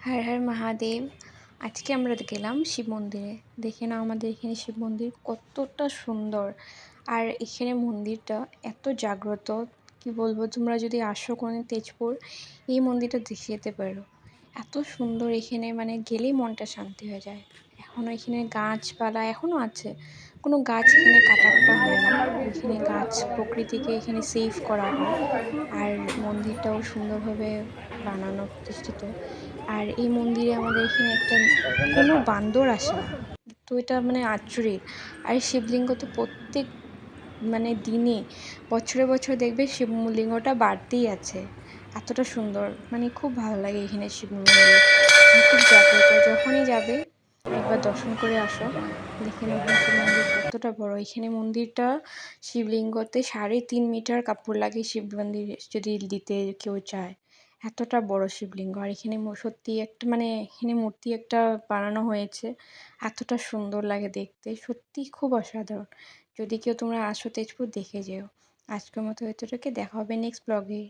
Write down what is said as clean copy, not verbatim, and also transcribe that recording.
হর হর মহাদেব। আজকে আমরা গেলাম শিব মন্দিরে। দেখে নাও আমাদের এখানে শিব মন্দির কতটা সুন্দর। আর এখানে মন্দিরটা এত জাগ্রত, কি বলবো, তোমরা যদি আসো কোনোদিন তেজপুর এই মন্দিরটা দেখে যেতে পারো। এত সুন্দর এখানে, মানে গেলেই মনটা শান্তি হয়ে যায়। এখনও এখানে গাছপালা এখনও আছে, কোনো গাছ এখানে কাটা হয় না। এখানে গাছ প্রকৃতিকে এখানে সেভ করা হয়। আর মন্দিরটাও সুন্দরভাবে বানানো, প্রতিষ্ঠিত। আর এই মন্দিরে আমাদের এখানে একটা কোনো বান্দর আসে না, তো এটা মানে আচরিত। আর শিবলিঙ্গ তো প্রত্যেক দিনে, বছরে বছরে দেখবে শিবলিঙ্গটা বাড়তেই আছে। এতটা সুন্দর, মানে খুব ভালো লাগে এখানে শিব মন্দির। খুব জাগ্রত, যখনই যাবে একবার দর্শন করে আসো। দেখে নাও এখানে শিব মন্দির কতটা বড়। এখানে মন্দিরটা, শিবলিঙ্গতে 3.5 মিটার কাপড় লাগে শিব মন্দির যদি দিতে কেউ চায়। এতটা বড় শিবলিঙ্গ। আর এখানে সত্যি একটা, এখানে মূর্তি একটা বানানো হয়েছে, এতটা সুন্দর লাগে দেখতে, সত্যি খুব অসাধারণ। যদি কেউ তোমরা আসো তেজপুর, দেখে যেও। আজকের মতো এতটুকু, দেখা হবে নেক্সট ব্লগে।